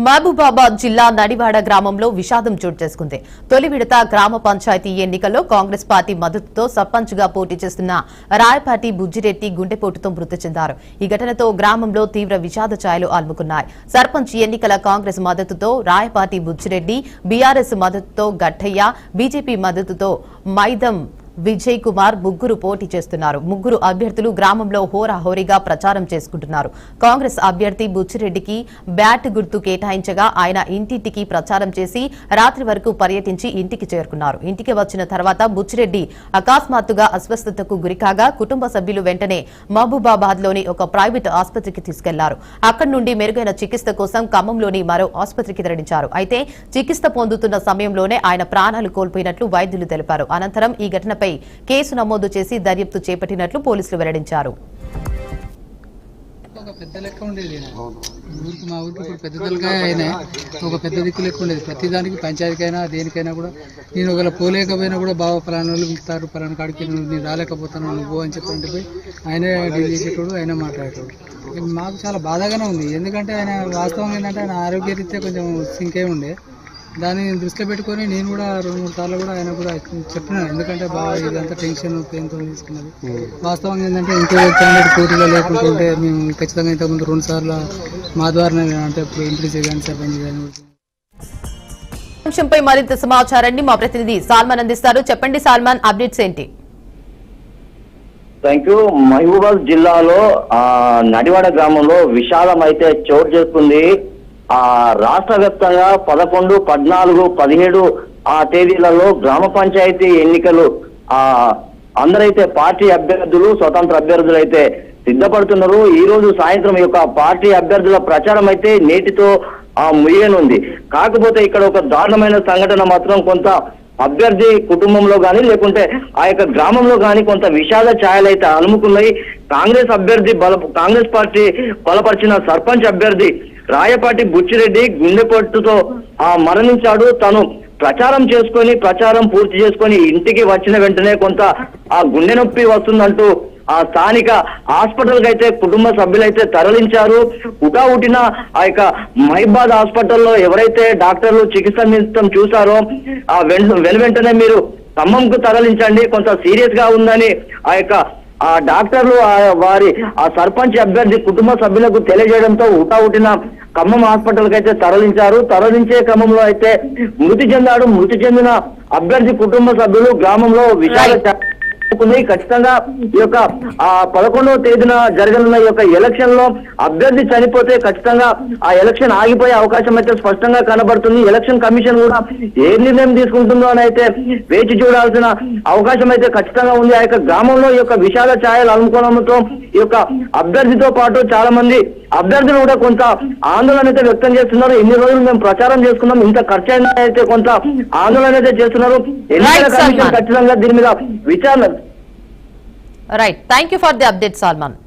మహబూబాబాద్ జిల్లా నడివాడ గ్రామంలో విషాదం చోటు చేసుకుంది. తొలి విడత గ్రామ పంచాయతీ ఎన్నికల్లో కాంగ్రెస్ పార్టీ మద్దతుతో సర్పంచ్ గా పోటీ చేస్తున్న రాయపాటి బుజ్జిరెడ్డి గుండెపోటుతో మృతి చెందారు. ఈ ఘటనతో గ్రామంలో తీవ్ర విషాద ఛాయలు అలుముకున్నాయి. సర్పంచ్ ఎన్నికల కాంగ్రెస్ మద్దతుతో రాయపాటి బుజ్జిరెడ్డి, బీఆర్ఎస్ మద్దతుతో గట్టయ్య, బీజేపీ మద్దతుతో మైదం విజయ్ కుమార్ ముగ్గురు పోటీ చేస్తున్నారు. ముగ్గురు అభ్యర్థులు గ్రామంలో హోరాహోరీగా ప్రచారం చేసుకుంటున్నారు. కాంగ్రెస్ అభ్యర్థి బుచ్చిరెడ్డికి బ్యాట్ గుర్తు కేటాయించగా ఆయన ఇంటింటికి ప్రచారం చేసి రాత్రి వరకు పర్యటించి ఇంటికి చేరుకున్నారు. ఇంటికి వచ్చిన తర్వాత బుచ్చిరెడ్డి అకస్మాత్తుగా అస్వస్థతకు గురికాగా కుటుంబ సభ్యులు వెంటనే మహబూబాబాద్ లోని ఒక ప్రైవేట్ ఆసుపత్రికి తీసుకెళ్లారు. అక్కడి నుండి మెరుగైన చికిత్స కోసం ఖమ్మంలోని మరో ఆసుపత్రికి తరలించారు. అయితే చికిత్స పొందుతున్న సమయంలోనే ఆయన ప్రాణాలు కోల్పోయినట్లు వైద్యులు తెలిపారు. అనంతరం ఈ ఘటనపై కేసు నమోదు చేసి దర్యాప్తు చేపట్టినట్లు పోలీసులు వెల్లడించారు. మా ఊరికి ఇప్పుడు పెద్ద తలకాయ అయినా ఒక పెద్ద దిక్కు లెక్క ఉండేది. ప్రతిదానికి పంచాయతీకైనా దేనికైనా కూడా నేను ఒకవేళ పోలేకపోయినా కూడా బాగా పలానా వాళ్ళు పిలుస్తారు, పలానా కాడికి నేను రాలేకపోతాను నువ్వు అని చెప్పండి పోయి ఆయనే డీల్ చేసేటోడు, ఆయన మాట్లాడేటోడు. మాకు చాలా బాధాగానే ఉంది. ఎందుకంటే ఆయన వాస్తవం ఏంటంటే ఆయన ఆరోగ్యరీత్యా కొంచెం సింక్ అయి ఉండే. దాన్ని దృష్టిలో పెట్టుకొని నేను కూడా 2-3 సార్లు కూడా ఆయన కూడా చెప్పినాను. ఎందుకంటే బాగా ఇదంతా టెన్షన్ పెయిన్తో తీసుకున్నది. వాస్తవంగా ఏంటంటే ఇంకో క్యాండిడేట్ పోటీలో లేకుంటుంటే మేము ఖచ్చితంగా ఇంతకుముందు 2 సార్లు మా ద్వారా అంటే ఎంపీసీ కానీ సర్పంచ్ కానీ. అంశంపై మరింత సమాచారాన్ని మా ప్రతినిధి సాల్మాన్ అందిస్తారు. చెప్పండి సాల్మాన్, అప్డేట్స్ ఏంటి? Thank you. మహబూబాబాద్ జిల్లాలో నడివాడ గ్రామంలో విషాదం అయితే చోటు చేసుకుంది. రాష్ట్ర వ్యాప్తంగా 11, 14, 17 తేదీలలో గ్రామ పంచాయతీ ఎన్నికలు అందరైతే పార్టీ అభ్యర్థులు, స్వతంత్ర అభ్యర్థులు అయితే సిద్ధపడుతున్నారు. ఈ రోజు సాయంత్రం యొక్క పార్టీ అభ్యర్థుల ప్రచారం అయితే నేటితో ముగియనుంది. కాకపోతే ఇక్కడ ఒక దారుణమైన సంఘటన మాత్రం కొంత అభ్యర్థి కుటుంబంలో గాని లేకుంటే ఆ యొక్క గ్రామంలో గాని కొంత విషాద ఛాయలు అయితే అలుముకున్నాయి. కాంగ్రెస్ పార్టీ బలపరిచిన సర్పంచ్ అభ్యర్థి రాయపాటి బుచ్చిరెడ్డి గుండెపోటుతో మరణించాడు. తను ప్రచారం పూర్తి చేసుకొని ఇంటికి వచ్చిన వెంటనే కొంత గుండె నొప్పి వస్తుందంటూ స్థానిక హాస్పిటల్ కి అయితే కుటుంబ సభ్యులైతే తరలించారు. ఉటావుటిన ఆ యొక్క మహబూబాబాద్ హాస్పిటల్లో ఎవరైతే డాక్టర్లు చికిత్స నిమిత్తం చూసారో వెంటనే మీరు ఖమ్మంకు తరలించండి, కొంత సీరియస్ గా ఉందని ఆ యొక్క డాక్టర్లు వారి సర్పంచ్ అభ్యర్థి కుటుంబ సభ్యులకు తెలియజేయడంతో ఉటావుటిన ఖమ్మం హాస్పిటల్ కి అయితే తరలించారు. తరలించే క్రమంలో అయితే మృతి చెందిన అభ్యర్థి కుటుంబ సభ్యులు గ్రామంలో విషాద ఖచ్చితంగా ఈ యొక్క 11వ తేదీన జరగనున్న ఈ యొక్క ఎలక్షన్ లో అభ్యర్థి చనిపోతే ఖచ్చితంగా ఆ ఎలక్షన్ ఆగిపోయే అవకాశం అయితే స్పష్టంగా కనబడుతుంది. ఎలక్షన్ కమిషన్ కూడా ఏ నిర్ణయం తీసుకుంటుందో అని అయితే వేచి చూడాల్సిన అవకాశం అయితే ఖచ్చితంగా ఉంది. ఆ యొక్క గ్రామంలో ఈ యొక్క విషాద ఛాయలు అలుముకోవడంతో ఈ యొక్క అభ్యర్థితో పాటు చాలా మంది అభ్యర్థులు కూడా కొంత ఆందోళన అయితే వ్యక్తం చేస్తున్నారు. ఇన్ని రోజులు మేము ప్రచారం చేసుకున్నాం, ఇంత ఖర్చు అయినా అయితే కొంత ఆందోళన అయితే చేస్తున్నారు. ఎన్నికల కమిషన్ ఖచ్చితంగా దీని మీద విచారణ. Right, thank you for the update Salman.